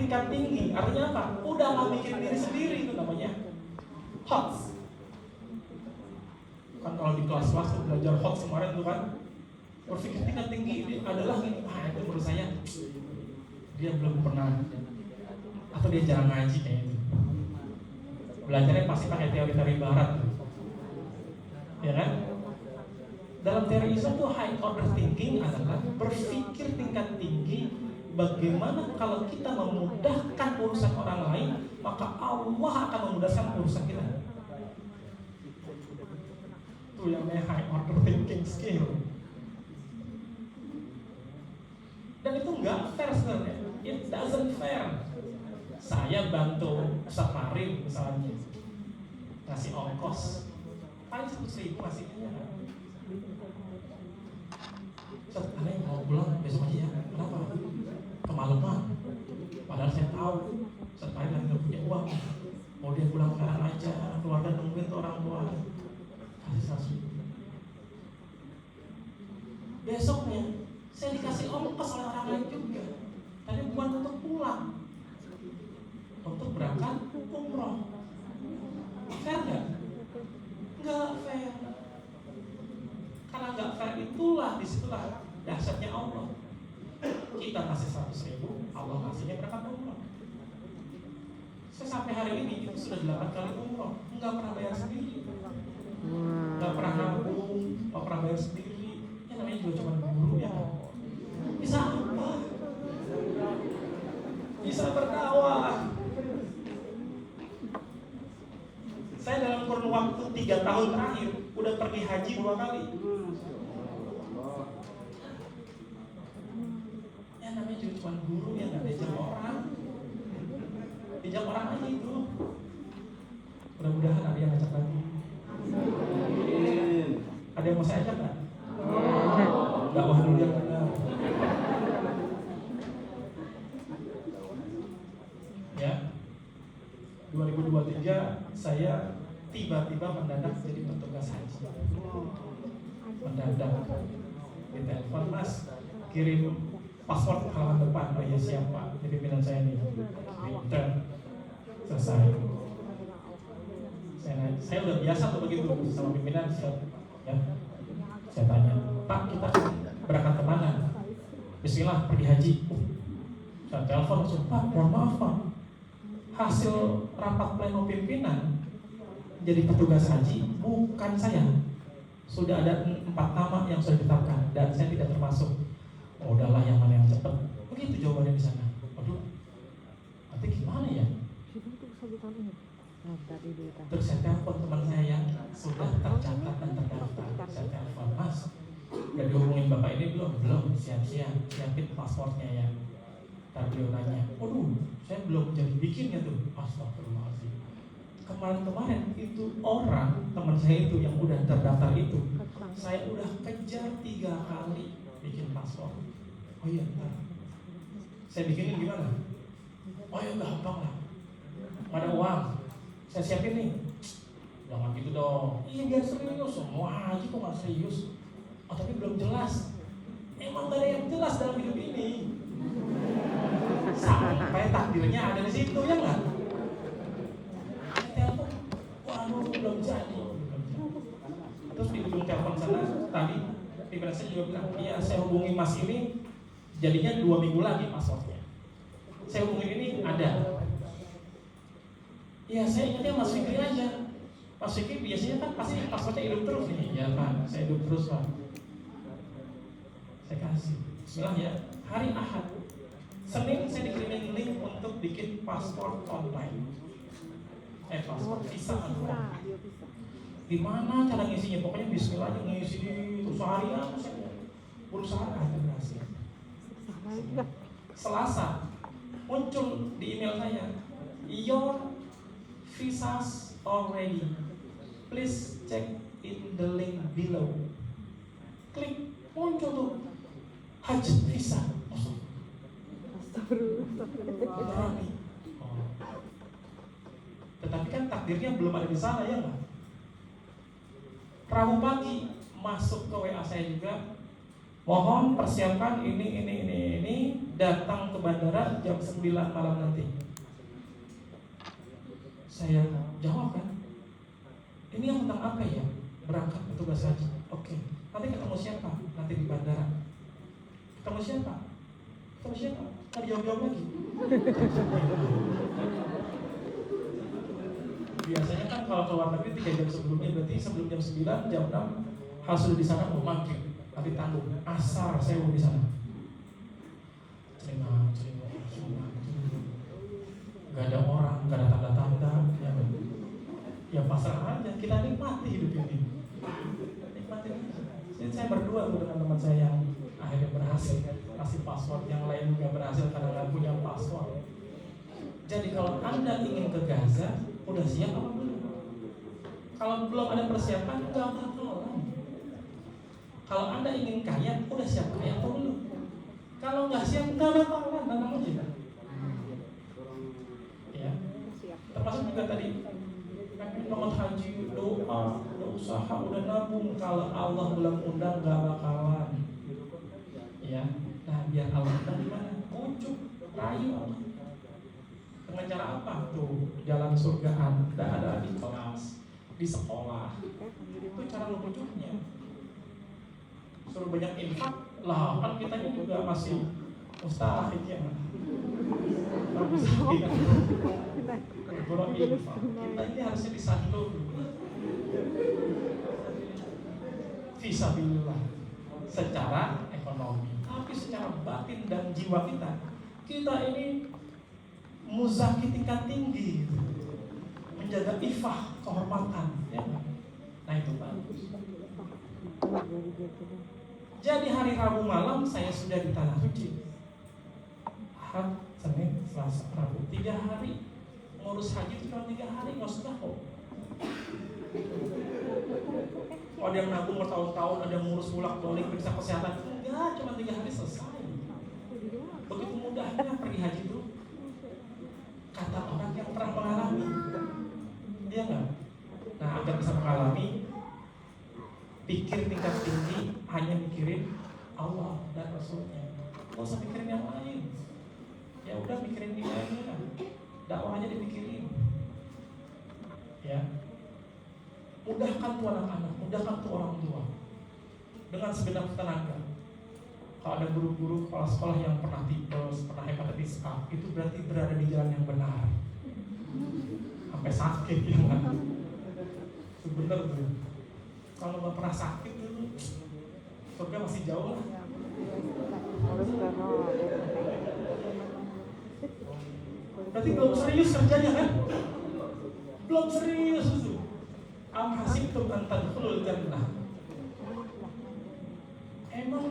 tingkat tinggi, artinya apa? Udah nggak mikirin diri sendiri, itu namanya HOTS. Kan kalau di kelas-kelas tuh belajar HOTS kemarin tuh kan, berpikir tingkat tinggi ini adalah ini, itu menurut saya dia belum pernah atau dia jarang ngaji kayak itu. Belajarnya pasti pakai teori-teori barat, ya kan? Dalam teori Islam tuh high order thinking adalah berpikir tingkat tinggi. Bagaimana kalau kita memudahkan urusan orang lain, maka Allah akan memudahkan urusan kita. Itu yang namanya high order thinking skill. Dan itu nggak fair sebenarnya. It doesn't fair. Saya bantu Safarin misalnya, ngasih ongkos paling 100.000 ngasihnya. Ustaz, aneh mau pulang besok aja ya. Kenapa? Kemalaman. Padahal saya tahu Ustaz Farin lagi nggak punya uang. Mau dia pulang sekarang aja, keluarga nungguin tuh orang tua. Kasih 100.000. Besoknya saya dikasih ongkos oleh orang lain juga. Tapi bukan untuk pulang, untuk berangkat umroh. Fair nggak? Nggak fair. Karena nggak fair itulah, disitulah dahsyatnya Allah. Kita kasih 100.000, Allah kasihnya berangkat umroh. Saya sampai hari ini itu sudah 8 kali umroh, nggak pernah bayar sendiri, nggak pernah nabung, nggak pernah bayar sendiri. Ya namanya juga cuma guru ya. Bisa apa? Bisa berdakwah. Saya dalam kurun waktu 3 tahun terakhir udah pergi haji 2 kali. Ya namanya juga cuma guru yang nggak diajak orang. Diajak orang aja itu. Mudah-mudahan ada yang ngajak lagi. Ada yang mau saya ajak nggak? Dakwah dulu yang benar. Ya, 2023 saya tiba-tiba mendadak jadi petugas haji. Mendadak ditelepon, Mas, kirim paspor ke halaman depan. Oh iya siap Pak, ini pimpinan saya nih. Pinter, selesai. Saya udah biasa tuh begitu sama pimpinan. Ya, saya tanya, Pak kita berangkat kemana? Bismillah, pergi haji. Saya telepon langsung, Pak mohon maaf Pak, hasil rapat pleno pimpinan jadi petugas haji bukan saya. Sudah ada 4 nama yang sudah ditetapkan dan saya tidak termasuk. Oh, udahlah yang mana yang cepat. Begitu jawabannya di sana. Waduh, nanti gimana ya? Terus saya telepon teman saya yang sudah tercatat dan terdaftar. Saya telepon, Mas, udah dihubungin bapak ini belum? Belum, siapin paspornya ya. Ntar beliau nanya, waduh, saya belum jadi bikinnya tuh. Astagfirullahaladzim. Kemarin itu orang, teman saya itu yang udah terdaftar itu, saya udah kejar 3 kali bikin paspor. Oh iya, ntar saya bikinin gimana? Oh ya gampang lah, ada uang, saya siapin nih. Jangan gitu dong. Iya biar serius, semua aja kok gak serius. Oh tapi belum jelas. Emang gak ada yang jelas dalam hidup ini. Sampai takdirnya ada di situ ya nggak? Telepon, waduh belum jadi. Terus di ujung telepon sana tadi pimpinan saya juga bilang, iya saya hubungi Mas ini, jadinya 2 minggu lagi paspornya. Saya hubungin ini ada. Iya saya ingatnya Mas Fikri aja. Mas Fikri biasanya kan pasti paspornya hidup terus nih. Ya Pak, saya hidup terus Pak. Saya kasih. Bismillah ya. Hari Ahad, Senin saya dikirimin link untuk bikin paspor online. Paspor visa online. Gimana cara ngisinya? Pokoknya Bismillah aja ngisi terus seharian saya berusaha aja berhasil. Selasa muncul di email saya, your visas already. Please check in the link below. Klik, muncul tuh haji visa. Tetapi kan takdirnya belum ada di sana ya nggak? Rabu pagi masuk ke WA saya juga, Mohon persiapkan ini, datang ke bandara jam 9 malam nanti. Saya jawab kan, ini yang tentang apa ya? Berangkat petugas haji. Oke. Nanti ketemu siapa? Nanti di bandara. Ketemu siapa? Ketemu siapa? Nggak dijawab-jawab lagi. Biasanya kan kalau keluar negeri 3 jam sebelumnya, berarti sebelum jam 9, jam 6 harus sudah di sana mau maghrib. Nanti tanggung asar saya mau di sana. Celingak. Gak ada orang, gak ada tanda-tanda. Ya pasrah aja. Kita nikmati hidup ini. Nikmati. Jadi saya berdua dengan teman saya yang akhirnya berhasil kasih password, yang lain juga berhasil karena nggak punya password. Jadi kalau Anda ingin ke Gaza, udah siap apa belum? Kalau belum ada persiapan, nggak bakalan. Kalau Anda ingin kaya, udah siap kaya atau belum? Kalau nggak siap, nggak bakalan. Tenang aja. Ya. Termasuk juga tadi, pengen banget haji, doa, udah usaha, udah nabung. Kalau Allah belum undang, nggak bakalan. Ya. Nah, biar Allah undang gimana? Ujuk, rayu. Dengan cara apa? Tuh, jalan surga Anda ada di kelas, di sekolah. Itu cara lo bujuknya. Suruh banyak infak lah, kan kita ini juga masih mustahil ya. Kurang infak. Kita ini harusnya disandu. Fisabilillah secara ekonomi, tapi secara batin dan jiwa kita ini muzaki tingkat tinggi, menjaga ifah, kehormatan, ya. Nah itu bagus. Jadi hari Rabu malam saya sudah di Tanah Suci. Ahad, Senin, Selasa, Rabu, 3 hari. Ngurus haji itu cuma 3 hari, nggak sudah kok. Ada yang nabung bertahun-tahun, ada yang ngurus bolak-balik periksa kesehatan, enggak, cuma 3 hari selesai. Begitu mudahnya pergi haji itu. Kata orang yang pernah mengalami, dia nggak. Nah, agar bisa mengalami, pikir tingkat tinggi, hanya mikirin Allah dan Rasulnya. Nggak usah mikirin yang lain. Ya udah mikirin dia aja. Dakwah aja dipikirin. Ya. Mudahkan tuh anak-anak, mudahkan tuh orang tua dengan segenap tenaga. Kalau ada guru-guru kepala sekolah yang pernah tipes, pernah hepatitis A, itu berarti berada di jalan yang benar. Sampai sakit ya kan? Sebenar tuh. Kalau nggak pernah sakit tuh, surga masih jauh lah. Berarti belum serius kerjanya kan? Belum serius itu. Am hasibtum an tadkhulul jannah. Emang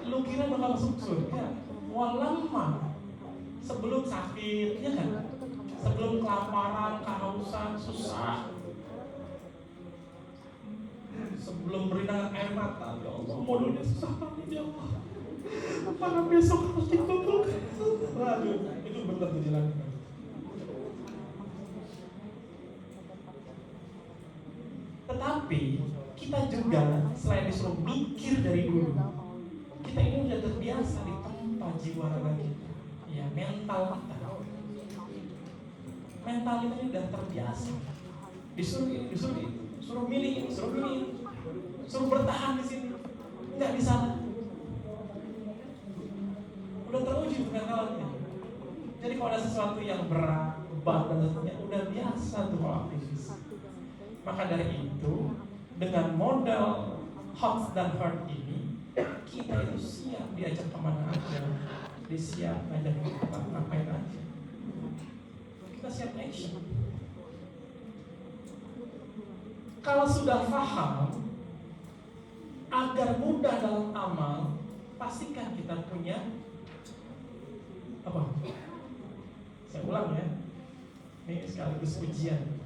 lu kira bakal masuk surga? Walamma, sebelum sakit, ya kan? Sebelum kelaparan, kehausan, susah, sebelum berinangan air mata, ya Allah, modalnya susah banget ya Allah. Mana besok harus dikumpulkan? Waduh, itu benar tuh jalan. Tetapi kita juga selain disuruh mikir dari dulu, kita ini udah terbiasa di tempat jiwa raga kita, ya mental kita ini udah terbiasa. Disuruh ini, disuruh itu, suruh milih ini, suruh milih ini, suruh bertahan di sini, nggak di sana. Udah teruji mentalnya. Jadi kalau ada sesuatu yang berat, beban dan sebagainya, udah biasa tuh kalau aktivis. Maka dari itu, dengan modal hot dan hard ini, kita itu siap diajak kemana aja, siap ngajak kita ngapain aja. Kita siap action. Kalau sudah paham, agar mudah dalam amal, pastikan kita punya apa? Saya ulang ya. Ini sekaligus ujian.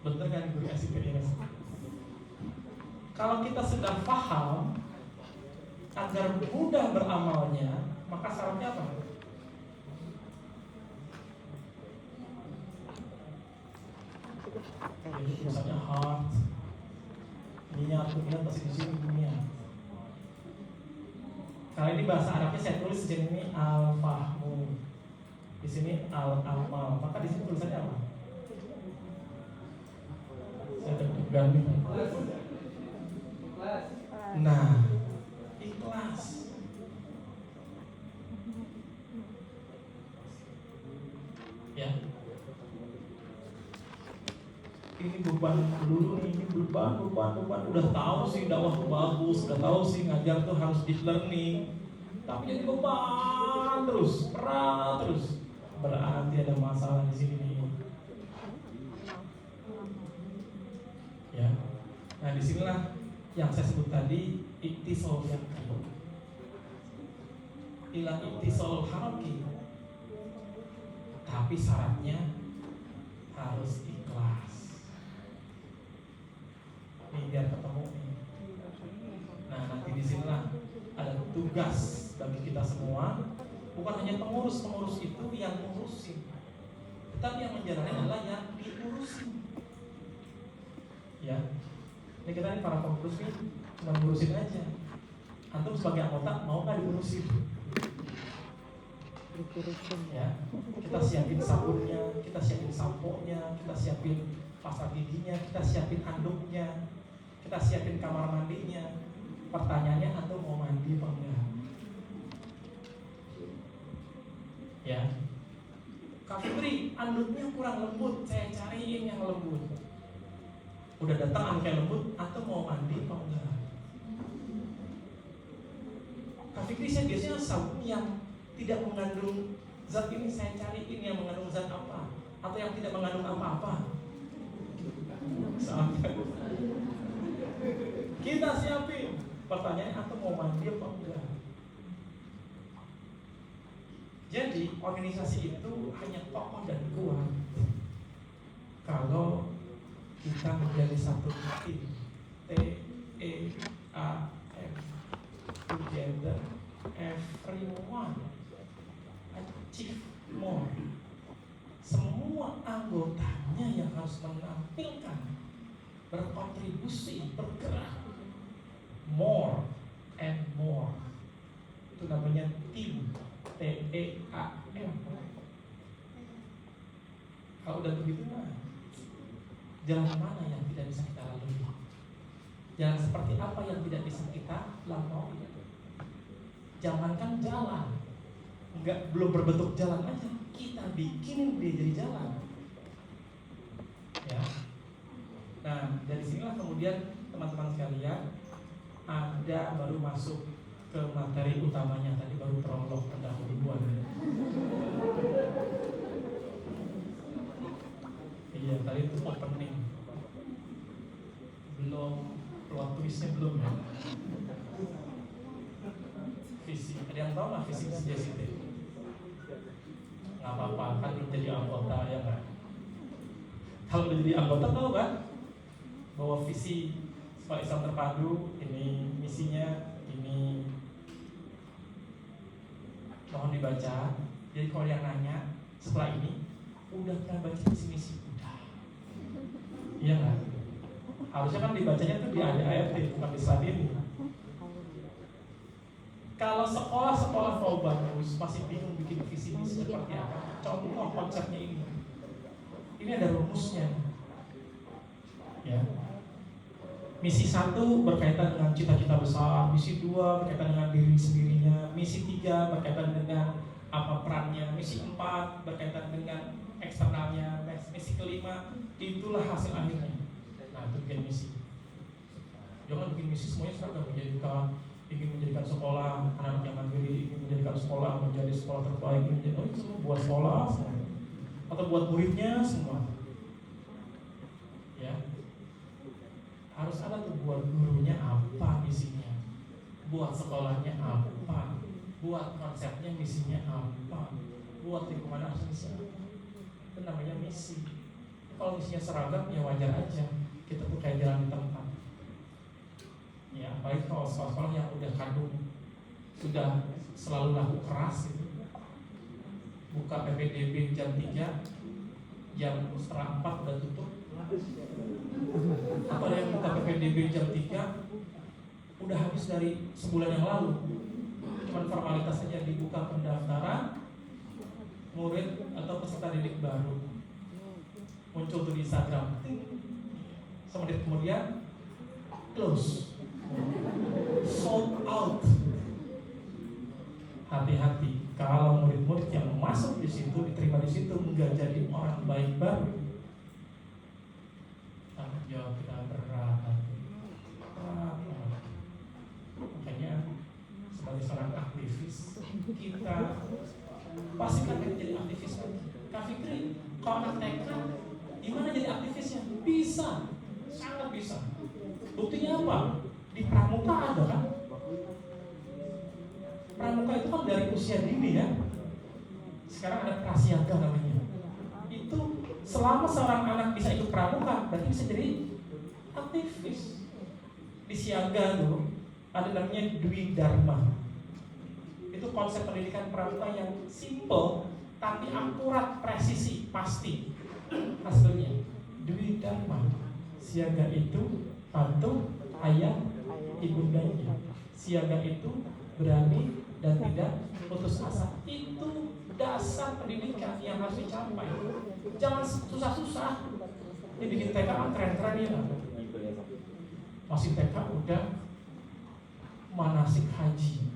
Bener kan guru SIP ini? Kalau kita sudah paham, agar mudah beramalnya, maka syaratnya apa? Jadi misalnya heart, niat pasti di sini niat. Kalau ini bahasa Arabnya saya tulis di sini al-fahmu, di sini al-amal, maka di sini tulisannya apa? Saya deg-degan nih. Nah, ikhlas. Ya. Ini beban dulu nih, ini beban. Udah tahu sih dakwah tuh bagus, udah tahu sih ngajar tuh harus deep learning, tapi jadi beban terus, berat terus. Berarti ada masalah di sini nih. Ya. Nah, disinilah yang saya sebut tadi iktisal yakin. Ila iktisal haraki. Tapi syaratnya harus ikhlas. Ini biar ketemu nih. Nah, nanti disinilah ada tugas bagi kita semua. Bukan hanya pengurus itu yang ngurusin, tetapi yang menjalani adalah yang diurusin. Ya, ini kita ini para pengurus nih cuma ngurusin aja. Antum sebagai anggota mau nggak diurusin? Ya, kita siapin sabunnya, kita siapin sampo-nya, kita siapin pasta giginya, kita siapin handuknya, kita siapin kamar mandinya. Pertanyaannya, antum mau mandi apa enggak? Ya, Kak Fitri, anduknya kurang lembut, saya cariin yang lembut. Udah datang anduk yang lembut, atau mau mandi apa enggak? Kak Fitri, saya biasanya sabun yang tidak mengandung zat ini, saya cariin yang mengandung zat apa, atau yang tidak mengandung apa-apa. Sampai kita siapin. Pertanyaannya, atau mau mandi apa enggak? Jadi organisasi itu hanya kokoh dan kuat kalau kita menjadi satu tim, TEAM, together, everyone achieve more. Semua anggotanya yang harus menampilkan, berkontribusi, bergerak more and more. Itu namanya tim. TEAM. Kalau udah begitu mah, jalan mana yang tidak bisa kita lalui? Jalan seperti apa yang tidak bisa kita lampaui? Jangankan jalan, belum berbentuk jalan aja, kita bikin dia jadi jalan. Ya. Nah, dari sinilah kemudian teman-teman sekalian, Anda baru masuk ke materi utamanya, tadi baru prolog pendahuluan. Iya, tadi itu opening. Belum plot twistnya belum ya. Visi, ada yang tahu nggak visi JCT? Nggak apa-apa, kan belum jadi anggota ya kan. Kalau udah jadi anggota tahu kan bahwa visi Sekolah Islam Terpadu ini misinya ini. Mohon dibaca. Jadi kalau yang nanya setelah ini udah pernah baca misi-misi? Udah. Iya kan? Harusnya kan dibacanya tuh di ART, bukan di slide ini. Kalau sekolah-sekolah mau bagus masih bingung bikin visi misi seperti apa, contoh konsepnya ini. Ini ada rumusnya. Ya. Misi 1 berkaitan dengan cita-cita besar, misi 2 berkaitan dengan diri sendirinya, misi 3 berkaitan dengan apa perannya, misi 4 berkaitan dengan eksternalnya, misi kelima itulah hasil akhirnya. Nah, itu bikin misi. Jangan bikin misi semuanya seragam, ingin menjadikan sekolah anak yang mandiri, ingin menjadikan sekolah menjadi sekolah terbaik, ingin menjadi, itu semua buat sekolah semua. Atau buat muridnya semua. Ya. Harus ada tuh buat gurunya apa misinya, buat sekolahnya apa, buat konsepnya misinya apa, buat lingkungan misinya apa. Itu namanya misi. Kalau misinya seragam ya wajar aja, kita tuh kayak jalan di tempat. Ya, apalagi kalau sekolah-sekolah yang udah kandung sudah selalu laku keras gitu. Buka PPDB jam 3, jam setengah 4 udah tutup. Atau ada yang buka PPDB jam 3 udah habis dari sebulan yang lalu. Cuma formalitas saja, dibuka pendaftaran murid atau peserta didik baru, muncul tuh di Instagram, semenit kemudian close, sold out. Hati-hati kalau murid-murid yang masuk di situ, diterima di situ, enggak jadi orang baik baru, tanggung jawab kita berat nanti. Makanya sebagai seorang aktivis, kita pastikan kita jadi aktivis lagi. Kak Fikri, kalau anak TK gimana jadi aktivisnya? Bisa, sangat bisa. Buktinya apa? Di pramuka ada kan? Pramuka itu kan dari usia dini ya. Sekarang ada prasiaga namanya. Itu selama seorang anak bisa ikut pramuka, berarti bisa jadi aktivis. Di siaga tuh ada namanya Dwi Dharma. Itu konsep pendidikan pramuka yang simple tapi akurat, presisi, pasti hasilnya. Dwi Dharma, siaga itu patuh ayah ibundanya. Siaga itu berani dan tidak putus asa. Itu dasar pendidikan yang harus dicapai. Jangan susah-susah. Ini bikin TK kan keren-keren ya. Masih TK udah manasik haji.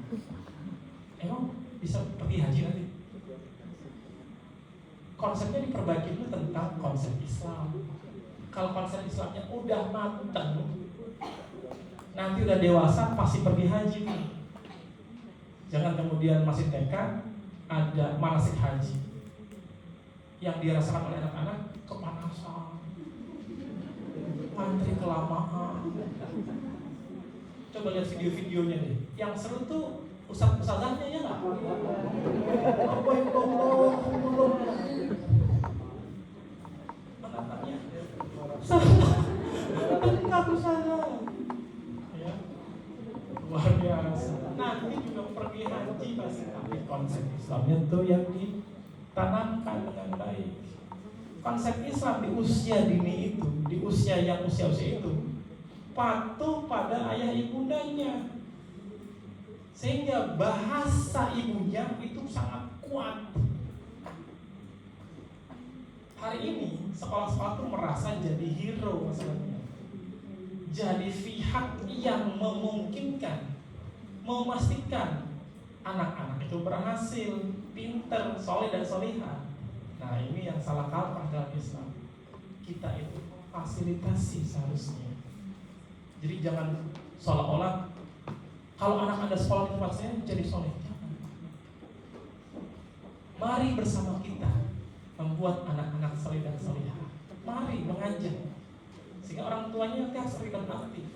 Emang bisa pergi haji nanti? Konsepnya diperbaiki dulu tentang konsep Islam. Kalau konsep Islamnya udah mateng, nanti udah dewasa pasti pergi haji nih. Jangan kemudian masih TK ada manasik haji yang dirasakan oleh anak-anak, kepanasan, antri kelamaan. Coba lihat video-videonya deh. Yang seru tuh ustadz-ustadzahnya ya nggak? Apa yang belum? Anak-anaknya nggak berusaha. Ya, luar biasa. Nanti juga pergi haji pasti, tapi konsep Islamnya tuh yang ditanamkan dengan baik. Konsep Islam di usia dini itu, di usia yang usia-usia itu, patuh pada ayah ibundanya, sehingga bahasa ibunya itu sangat kuat. Hari ini sekolah-sekolah tuh merasa jadi hero masalahnya, jadi pihak yang memungkinkan, memastikan anak-anak itu berhasil, pinter, soleh dan solihah. Nah ini yang salah kaprah dalam Islam. Kita itu fasilitasi seharusnya. Jadi jangan seolah-olah kalau anak Anda sekolah di tempat saya jadi soleh. Jangan. Mari bersama kita membuat anak-anak soleh dan solihah. Mari mengajak sehingga orang tuanya nanti harus terlibat aktif.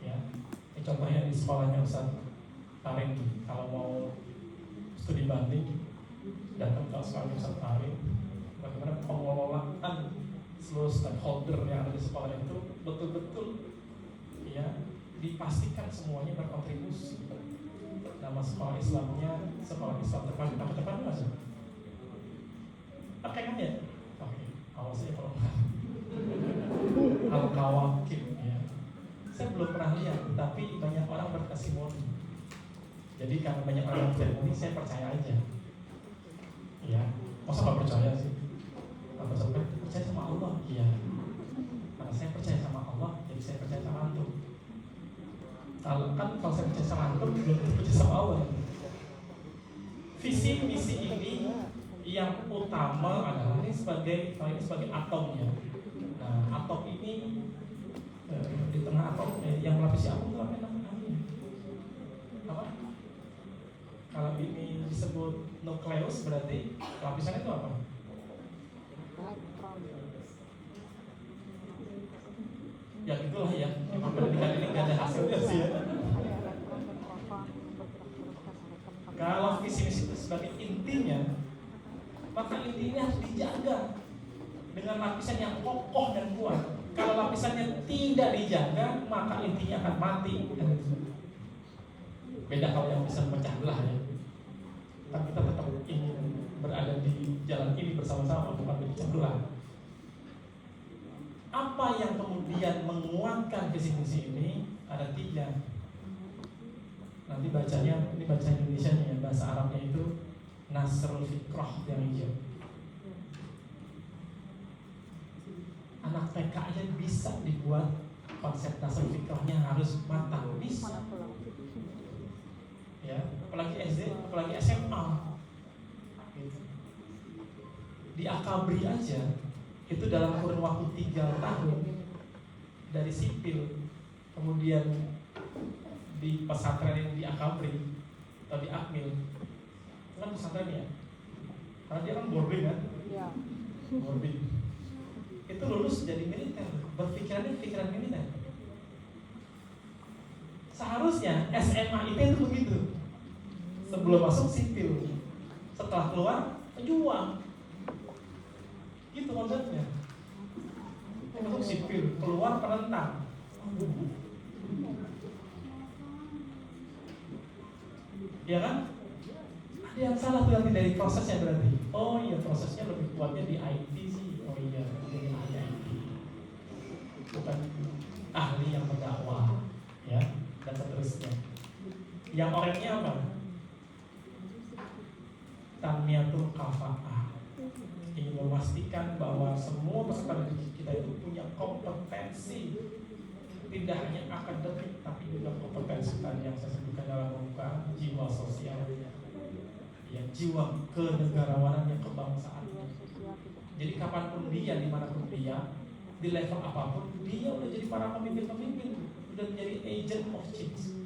Ya, ini contohnya di sekolahnya Ustaz Karim. Kalau mau studi banding, datang ke sekolah Ustaz Karim, bagaimana pengelolaan seluruh stakeholder yang ada di sekolah itu betul-betul ya dipastikan semuanya berkontribusi. Nama sekolah Islamnya sekolah Islam terpadu. Nama terpadu nggak sih? Pakai kan ya? Oke, awas ya kalau nggak. Al-Kawakib ya. Saya belum pernah lihat, tapi banyak orang bertestimoni. Jadi karena banyak orang bertestimoni, saya percaya aja. Ya, masa nggak percaya sih? Apa sampai percaya sama Allah? Iya. Karena saya percaya sama Allah, jadi saya percaya sama antum. Kalau saya percaya sama antum, belum percaya sama Allah. Visi misi ini yang utama adalah ini sebagai atomnya. Nah, atom ini di tengah atom yang melapisi atom itu apa namanya? Apa? Kalau ini disebut nukleus berarti lapisannya itu apa? Ya itulah ya. Pendidikan ini nggak ada hasilnya sih ya. Kalau visi misi itu sebagai intinya, maka intinya harus dijaga dengan lapisan yang kokoh dan kuat. Kalau lapisannya tidak dijaga, maka intinya akan mati. Beda kalau yang bisa memecah belah ya. Tapi kita tetap ingin berada di jalan ini bersama-sama, bukan memecah belah. Apa yang kemudian menguatkan visi misi ini ada 3. Nah, Nanti bacanya, ini baca Indonesianya ya, bahasa Arabnya itu Nasrul Fikrah yang hijau. Anak TK aja bisa dibuat konsep Nasrul Fikrahnya harus matang, bisa. Ya, apalagi SD, apalagi SMA. Gitu. Di Akabri aja itu dalam kurun waktu 3 tahun dari sipil, kemudian di pesantren yang di Akabri atau di Akmil, itu kan pesantren ya, karena dia kan boarding kan, ya. Boarding itu lulus jadi militer, berpikirannya pikiran militer. Seharusnya SMA itu begitu, sebelum masuk sipil, setelah keluar pejuang, gitu konsepnya. Masuk sipil, keluar penentang. Ya kan? Ada yang salah tuh nanti dari prosesnya berarti. Oh iya, prosesnya lebih kuatnya di IT sih. Oh iya, jadi ahli IT, bukan ahli yang berdakwah, ya, dan seterusnya. Yang orangnya apa? Tanmiyatul kafa'ah, ingin memastikan bahwa semua peserta didik kita itu punya kompetensi, tidak hanya akademik tapi juga kompetensi tadi yang saya sebutkan dalam pembukaan, jiwa sosial, ya, jiwa kenegarawanan yang kebangsaan. Jadi kapanpun dia, dimanapun dia, di level apapun, dia udah jadi para pemimpin-pemimpin, udah menjadi agent of change.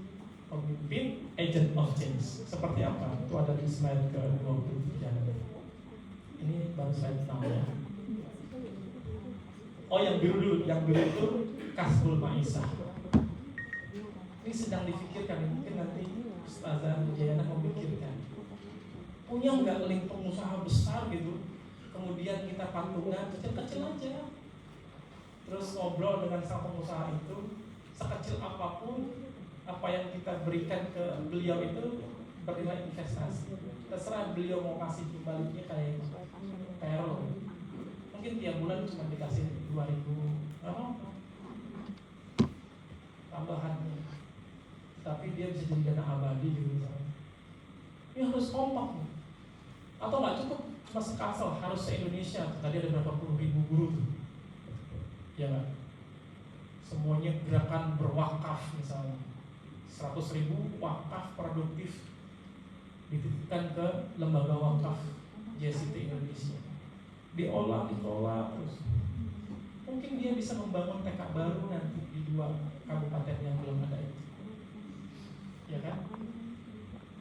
Pemimpin agent of change. Seperti apa? Itu ada di slide ke-23. Ini baru slide 6 ya. Oh, yang biru dulu. Yang biru itu Kasbul Maisah. Ini sedang dipikirkan, mungkin nanti Ustazah Jayana memikirkan. Punya nggak link pengusaha besar gitu, kemudian kita patungan kecil-kecil aja, terus ngobrol dengan sang pengusaha itu, sekecil apapun apa yang kita berikan ke beliau itu bernilai investasi. Terserah beliau mau kasih baliknya kayak lo. Mungkin tiap bulan cuma dikasih 2.000 tambahannya, tapi dia bisa jadi dana abadi gitu misalnya. Ini harus kompak nih. Atau nggak cukup cuma sekasel, harus se-Indonesia. Tadi ada berapa puluh ribu guru tuh, ya nggak? Semuanya gerakan berwakaf misalnya, 100.000 wakaf produktif dititipkan ke lembaga wakaf JCT Indonesia, diolah, dikelola terus. Mungkin dia bisa membangun TK baru nanti di 2 kabupaten yang belum ada itu, ya kan?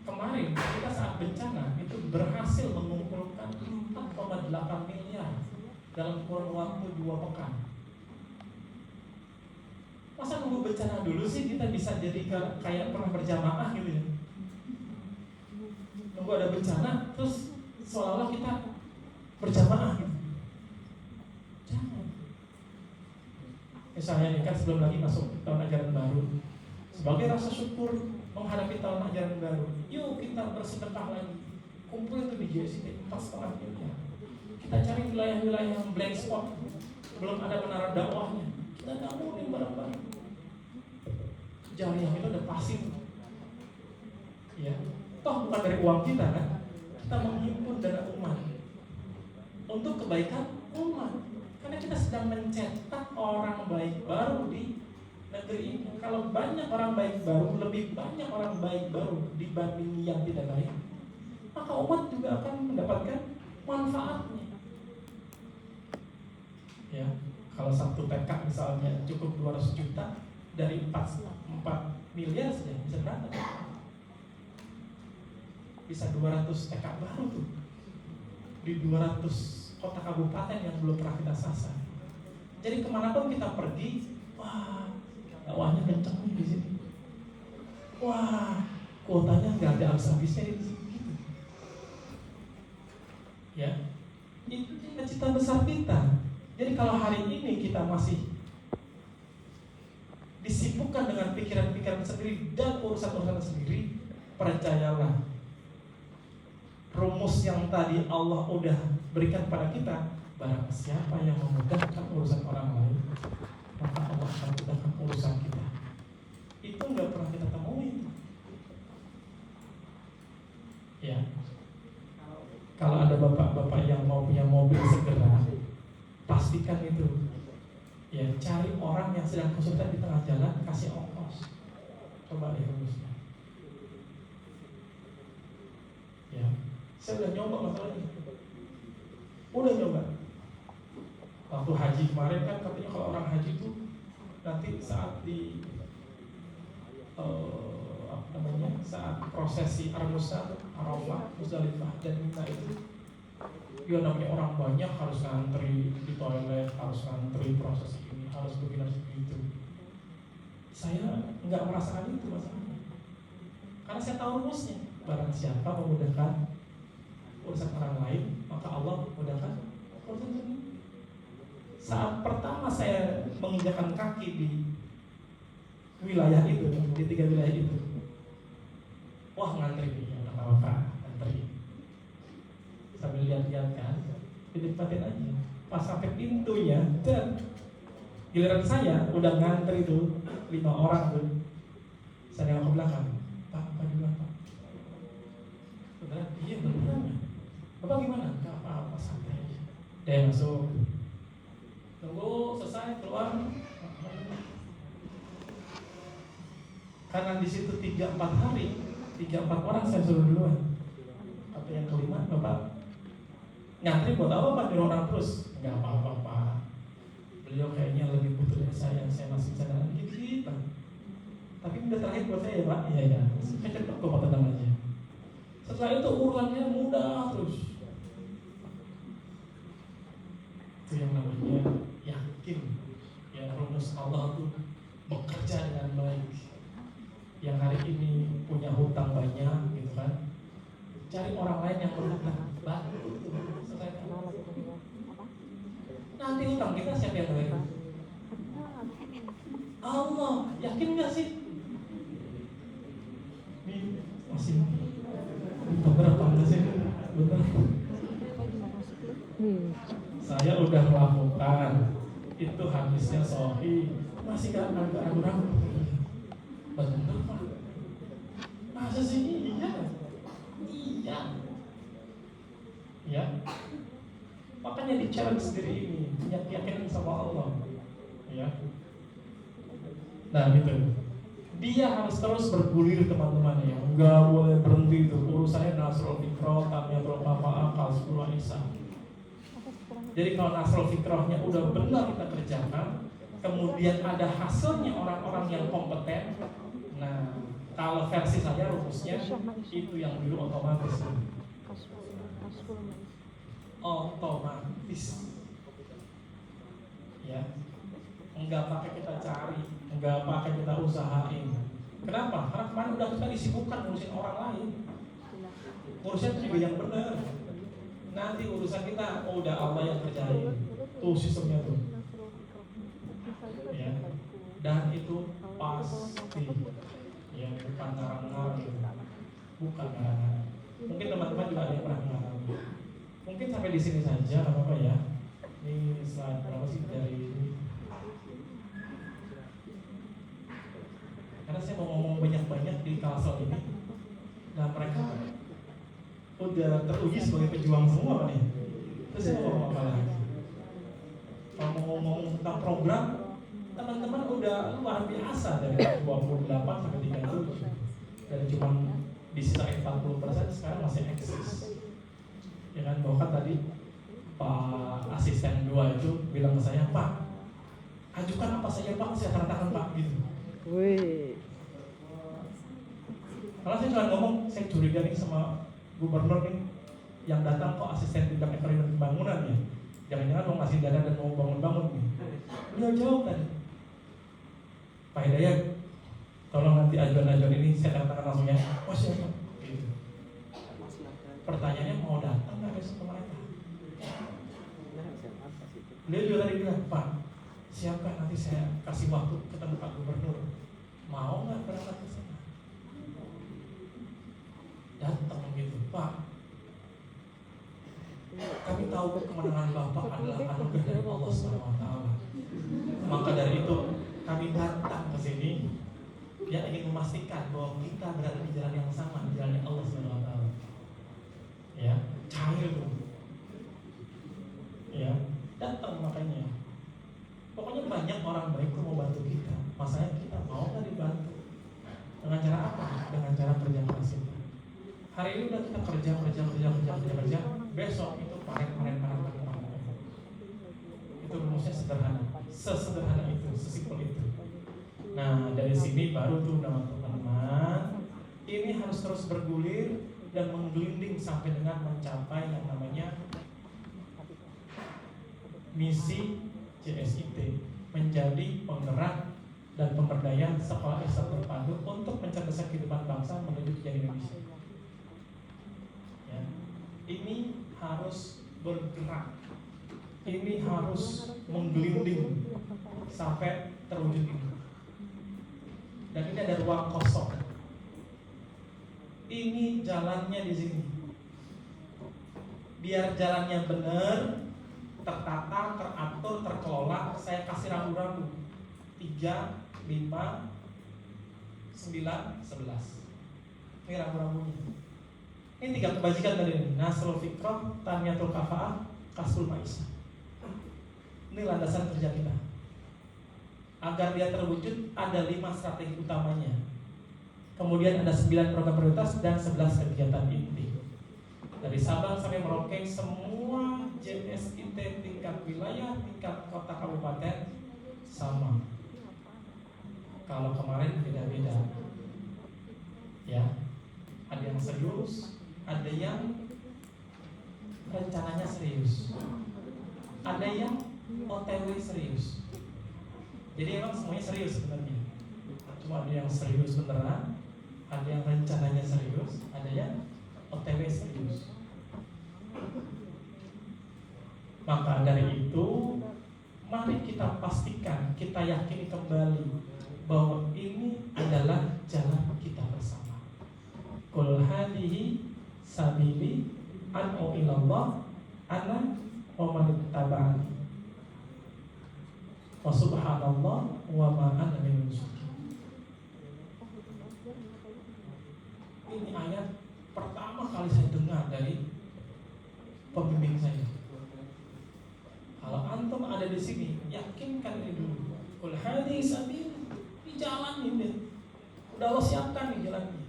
Kemarin kita saat bencana itu berhasil mengumpulkan 4,8 miliar dalam kurun waktu 2 pekan. Masa nunggu bencana dulu sih kita bisa jadi kayak pernah berjamaah gitu ya? Nunggu ada bencana terus seolah-olah kita berjamaah gitu. Jangan. Misalnya ini kan sebelum lagi masuk tahun ajaran baru, sebagai rasa syukur menghadapi tahun ajaran baru, yuk kita bersedekah lagi. Kumpul itu di JCT 4,5 miliar. Kita cari wilayah-wilayah yang blank spot, belum ada menara dakwahnya, kita bangunin bareng-bareng. Jariah itu udah pasti, ya. Toh bukan dari uang kita kan, kita menghimpun dana umat untuk kebaikan umat. Karena kita sedang mencetak orang baik baru di negeri ini. Kalau banyak orang baik baru, lebih banyak orang baik baru dibanding yang tidak baik, maka umat juga akan mendapatkan manfaatnya. Ya, kalau satu TK misalnya cukup 200 juta, dari 4 miliar saja bisa berapa? Bisa 200 TK baru tuh di 200 kota kabupaten yang belum pernah kita sasar. Jadi kemanapun kita pergi, wah, dakwahnya kenceng nih di sini. Wah, kuotanya nggak ada habis-habisnya di sini. Gitu. Ya, itu cita-cita besar kita. Jadi kalau hari ini kita masih disibukkan dengan pikiran-pikiran sendiri dan urusan-urusan sendiri, percayalah, rumus yang tadi Allah udah berikan pada kita, barang siapa yang memudahkan urusan orang lain, maka Allah akan mudahkan urusan kita. Itu nggak pernah kita temui. Kalau ada bapak-bapak yang mau punya mobil segera, pastikan itu ya, cari orang yang sedang kesulitan di tengah jalan, kasih ongkos. Coba deh rumusnya. Ya, saya udah nyoba masalahnya. Udah nyoba. Waktu haji kemarin kan katanya kalau orang haji itu nanti saat di saat prosesi Armusah, Arafah, Muzdalifah dan Mina itu, ya namanya orang banyak harus ngantri di toilet, harus ngantri proses ini, harus begini harus begitu. Saya nggak merasakan itu masalahnya, karena saya tahu rumusnya. Barang siapa memudahkan urusan orang lain, maka Allah mudahkan urusan sendiri. Saat pertama saya menginjakan kaki di wilayah itu, di 3 wilayah itu, wah ngantri nih, ya apa-apa, ngantri. Sambil lihat-lihat kan, dinikmatin aja. Pas sampai pintunya, dan giliran saya udah ngantri tuh 5 orang tuh. Saya nengok ke belakang, Pak di belakang. Beneran? Iya beneran. Bapak gimana? Gak apa-apa, santai aja. Dia masuk. Tunggu selesai keluar. Karena di situ 3-4 hari, 3-4 orang saya suruh duluan. Atau yang kelima, Bapak ngantri buat apa Pak? Nyuruh orang terus? Enggak apa-apa Pak. Beliau kayaknya lebih butuh dari saya masih bisa jalan gitu. Tapi udah terakhir buat saya ya Pak. Iya. Saya cepet kok Pak, tenang aja. Setelah itu urusannya mudah terus. Itu yang namanya yakin. Ya rumus Allah itu bekerja dengan baik. Yang hari ini punya hutang banyak gitu kan, cari orang lain yang berhutang, bantu selesaikan. Nanti hutang kita siapa yang bayar? Allah. Yakin nggak sih? Ini masih beberapa nggak sih? Benar. Saya udah melakukan itu, hadisnya sahih, masih nggak ragu-ragu. Benar Pak? Masa sih? Iya. Ya. Makanya di challenge sendiri ini, punya keyakinan sama Allah. Ya. Nah gitu. Dia harus terus bergulir teman-teman ya. Nggak boleh berhenti itu. Urusannya Nasrul Fikroh, Tamiyatul Kafa'ah, Kalsbullah Isa. Jadi kalau Nasrul Fikrohnya udah benar kita kerjakan, kemudian ada hasilnya orang-orang yang kompeten. Nah, kalau versi saya rumusnya itu yang dulu otomatis. Otomatis. Ya. Enggak pakai kita cari, enggak pakai kita usahain. Kenapa? Karena kemarin udah kita disibukkan ngurusin orang lain. Urusan itu juga yang benar. Nanti urusan kita udah Allah yang kerjain. Tuh sistemnya tuh. Ya. Dan itu pasti. Ya, bukan ngarang-ngarang, bukan ngarang-ngarang. Mungkin teman-teman juga ada yang pernah mengalami. Mungkin sampai di sini saja, nggak apa-apa ya. Ini slide berapa sih dari ini? Karena saya mau ngomong banyak-banyak di Kalsel ini, dan mereka udah teruji sebagai pejuang semua nih. Terus saya mau ngomong apa lagi? Kalau mau ngomong tentang program, teman-teman udah luar biasa dari 28 sampai 37. Dan cuma disisain 40% sekarang masih eksis. Ya kan, bahkan tadi Pak asisten 2 itu bilang ke saya, Pak, ajukan apa saja Pak, saya tanda tangan Pak gitu. Wih. Kalau saya cuma ngomong, saya curiga nih sama gubernur nih yang datang kok asisten bidang ekonomi dan pembangunan ya. Jangan-jangan mau ngasih dana dan mau bangun-bangun nih. Beliau jawab tadi, Pak Hidayat, tolong nanti ajuan-ajuan ini saya tanda tangan langsung ya. Oh siapa? Gitu. Pertanyaannya mau datang nggak besok ke mereka? Beliau juga tadi bilang, Pak, siapkan nanti saya kasih waktu ketemu Pak Gubernur. Mau nggak berangkat ke sana? Datang gitu, Pak. Kami tahu kemenangan Bapak adalah anugerah dari Allah SWT. Maka dari itu kami datang ke sini, dia ingin memastikan bahwa kita berada di jalan yang sama, di jalan yang Allah SWT. Ya, cair tuh. Ya, datang makanya. Pokoknya banyak orang baik tuh mau bantu kita. Masalahnya kita mau nggak dibantu? Dengan cara apa? Dengan cara kerja keras kita. Hari ini udah kita kerja. Besok itu panen. Itu rumusnya sederhana, sesederhana itu, sesimpel itu. Nah dari sini baru tuh teman-teman, ini harus terus bergulir dan menggelinding sampai dengan mencapai yang namanya misi JSIT, menjadi penggerak dan pemberdayaan sekolah Islam terpadu untuk mencerdaskan kehidupan bangsa menuju kejayaan Indonesia. Ya. Ini harus bergerak, ini harus menggelinding sampai terwujud ini. Dan ini ada ruang kosong. Ini jalannya di sini. Biar jalannya benar, tertata, teratur, terkelola, saya kasih rambu-rambu 3, 5, 9, 11. Ini rambu-rambunya. Ini 3 kebajikan tadi ini. Nasrul Fikrah, Taniyatul Kafa'ah, Kasrul Ma'isyah. Ini landasan kerja kita. Agar dia terwujud ada 5 strategi utamanya. Kemudian ada 9 program prioritas dan 11 kegiatan inti. Dari Sabang sampai Merauke semua JSIT tingkat wilayah, tingkat kota kabupaten sama. Kalau kemarin beda-beda. Ya. Ada yang serius, ada yang rencananya serius, ada yang OTW serius. Jadi emang semuanya serius sebenarnya. Cuma ada yang serius beneran, ada yang rencananya serius, ada yang OTW serius. Maka dari itu, mari kita pastikan, kita yakini kembali bahwa ini adalah jalan kita bersama. Qul hadhihi sabili ad'u ilallah ana wa man ittaba'ani. Wa subhanallah wa ma ana minal musyrikin. Ini ayat pertama kali saya dengar dari pembimbing saya. Kalau antum ada di sini, yakinkan ini dulu. Qul hadhihi sabili, ini jalan ini. Udah Allah siapkan nih jalannya.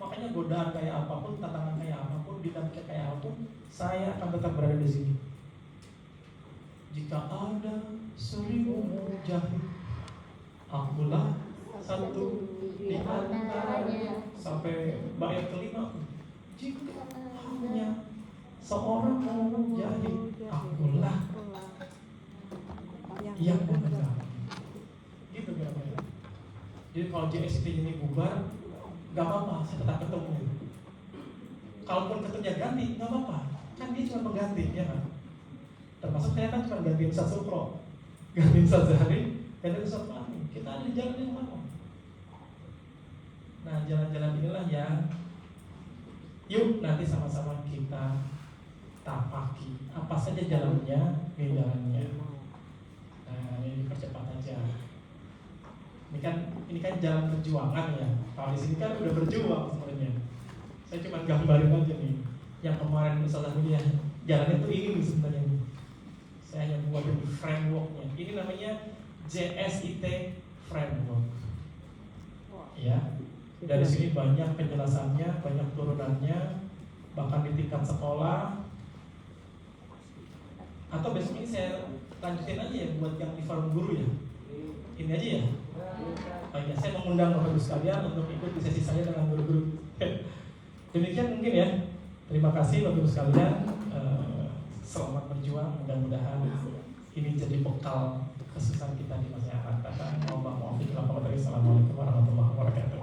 Makanya godaan kayak apapun, tantangan kayak apapun, dinamika kayak apapun, saya akan tetap berada di sini. Jika ada 1000 mujahid, akulah satu di antaranya. Sampai bait kelima, jika hanya seorang mujahid, akulah yang memegang. Gitu kira-kira. Jadi kalau JSIT ini bubar, gak apa-apa, saya tetap ketemu. Kalaupun ketuanya ganti, gak apa-apa. Kan dia cuma pengganti, ya kan? Termasuk saya kan cuma gantiin Ustaz Sukro, gantiin Ustaz Zahri, gantiin Ustaz Fahmi. Kita ada di jalan yang sama. Nah, jalan-jalan inilah yang yuk nanti sama-sama kita tapaki. Apa saja jalannya, ini jalannya. Nah, ini dipercepat aja. Ini kan jalan perjuangan ya. Kalau di sini kan udah berjuang sebenarnya. Saya cuma gambarin aja nih. Yang kemarin misalnya ya, jalannya tuh ini sebenarnya. Saya hanya buat frameworknya. Ini namanya JSIT framework. Ya. Dari sini banyak penjelasannya, banyak turunannya, bahkan di tingkat sekolah. Atau besok ini saya lanjutin aja ya buat yang di forum guru ya. Ini aja ya. Baiknya, saya mengundang Bapak Ibu sekalian untuk ikut di sesi saya dengan guru-guru. Demikian mungkin ya. Terima kasih Bapak Ibu sekalian. Selamat berjuang. Mudah-mudahan ini jadi bekal kesuksesan kita di masa yang akan datang. Assalamualaikum warahmatullahi wabarakatuh.